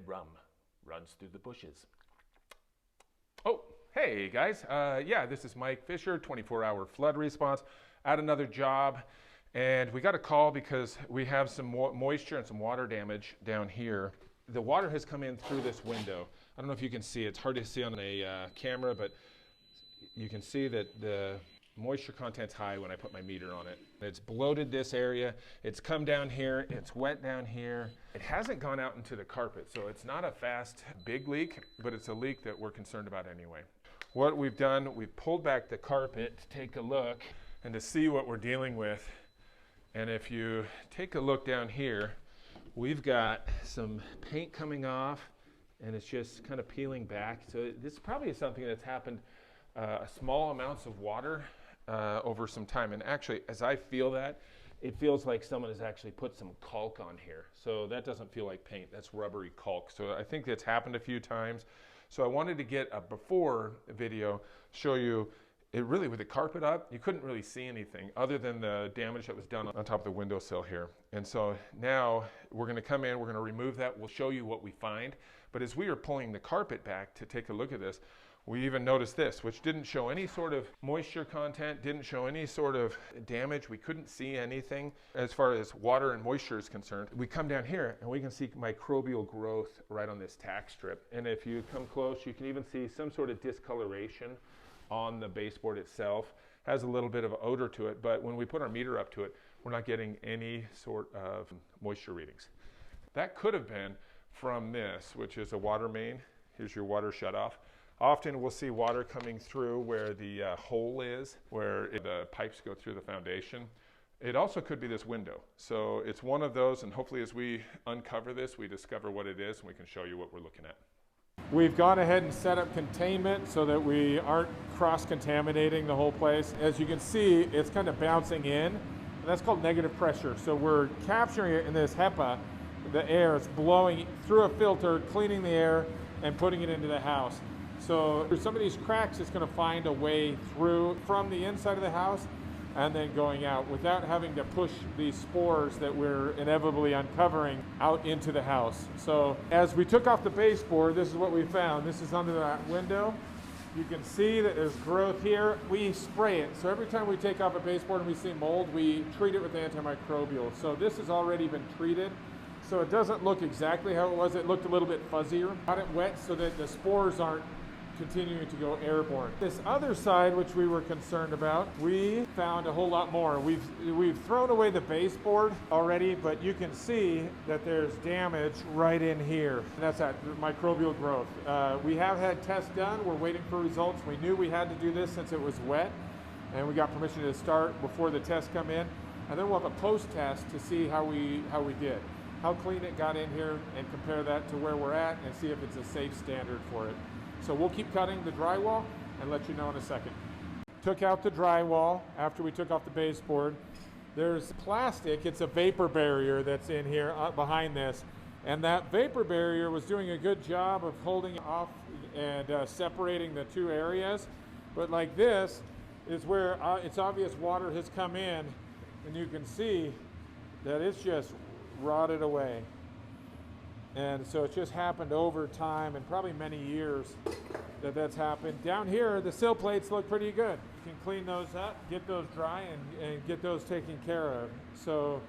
rum runs through the bushes. Oh, hey guys. Yeah, this is Mike Fisher, 24-hour flood response at another job. And we got a call because we have some moisture and some water damage down here. The water has come in through this window. I don't know if you can see, it's hard to see on a camera, but you can see that the moisture content's high when I put my meter on it. It's bloated this area, it's come down here, it's wet down here. It hasn't gone out into the carpet, so it's not a fast, big leak, but it's a leak that we're concerned about anyway. What we've done, we've pulled back the carpet to take a look and to see what we're dealing with. And if you take a look down here, we've got some paint coming off and it's just kind of peeling back. So this probably is something that's happened small amounts of water over some time. And actually, as I feel that, it feels like someone has actually put some caulk on here. So that doesn't feel like paint, that's rubbery caulk. So I think that's happened a few times. So I wanted to get a before video, show you it really, with the carpet up, you couldn't really see anything other than the damage that was done on top of the windowsill here. And so now we're gonna come in, we're gonna remove that, we'll show you what we find. But as we were pulling the carpet back to take a look at this, we even noticed this, which didn't show any sort of moisture content, didn't show any sort of damage. We couldn't see anything as far as water and moisture is concerned. We come down here and we can see microbial growth right on this tack strip. And if you come close, you can even see some sort of discoloration on the baseboard itself. Has a little bit of odor to it, but when we put our meter up to it, we're not getting any sort of moisture readings. That could have been from this, which is a water main. Here's your water shutoff. Often we'll see water coming through where the hole is, where the pipes go through the foundation. It also could be this window. So it's one of those, and hopefully as we uncover this, we discover what it is and we can show you what we're looking at. We've gone ahead and set up containment so that we aren't cross-contaminating the whole place. As you can see, it's kind of bouncing in, and that's called negative pressure. So we're capturing it in this HEPA, the air is blowing through a filter, cleaning the air, and putting it into the house. So through some of these cracks, it's going to find a way through from the inside of the house and then going out without having to push these spores that we're inevitably uncovering out into the house. So as we took off the baseboard, this is what we found. This is under that window. You can see that there's growth here. We spray it. So every time we take off a baseboard and we see mold, we treat it with antimicrobial. So this has already been treated. So it doesn't look exactly how it was. It looked a little bit fuzzier. Got it wet so that the spores aren't continuing to go airborne. This other side, which we were concerned about, we found a whole lot more. We've thrown away the baseboard already, but you can see that there's damage right in here. And that's that microbial growth. We have had tests done. We're waiting for results. We knew we had to do this since it was wet, and we got permission to start before the tests come in. And then we'll have a post-test to see how we did, how clean it got in here, and compare that to where we're at and see if it's a safe standard for it. So we'll keep cutting the drywall and let you know in a second. Took out the drywall after we took off the baseboard. There's plastic, it's a vapor barrier that's in here behind this. And that vapor barrier was doing a good job of holding off and separating the two areas. But like this is where it's obvious water has come in, and you can see that it's just rotted away. And so it's just happened over time and probably many years that's happened. Down here, the sill plates look pretty good. You can clean those up, get those dry, and get those taken care of. So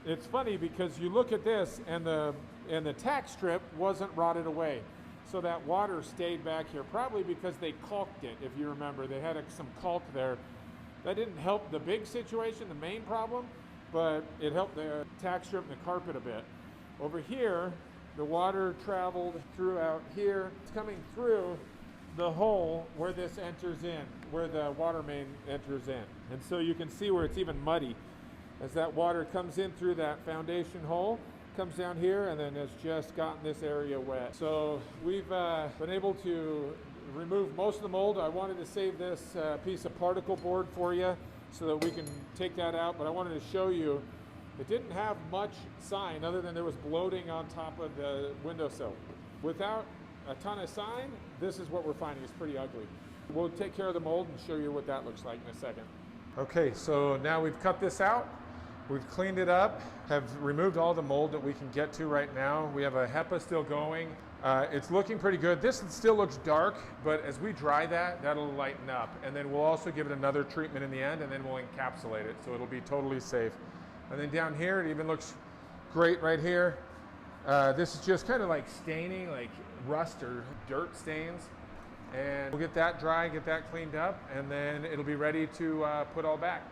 it's funny because you look at this and the tack strip wasn't rotted away. So that water stayed back here, probably because they caulked it, if you remember. They had some caulk there. That didn't help the big situation, the main problem, but it helped the tack strip and the carpet a bit. Over here, the water traveled throughout here. It's coming through the hole where this enters in, where the water main enters in. And so you can see where it's even muddy as that water comes in through that foundation hole, comes down here, and then it's just gotten this area wet. So we've been able to remove most of the mold. I wanted to save this piece of particle board for you so that we can take that out, but I wanted to show you it didn't have much sign other than there was bloating on top of the windowsill. Without a ton of sign, this is what we're finding. It's pretty ugly. We'll take care of the mold and show you what that looks like in a second. Okay, so now we've cut this out We've cleaned it up, have removed all the mold that we can get to right now. We have a HEPA still going. It's looking pretty good. This still looks dark, but as we dry that, that'll lighten up. And then we'll also give it another treatment in the end, and then we'll encapsulate it, so it'll be totally safe. And then down here, it even looks great right here. This is just kind of like staining, like rust or dirt stains. And we'll get that dry, get that cleaned up, and then it'll be ready to put all back.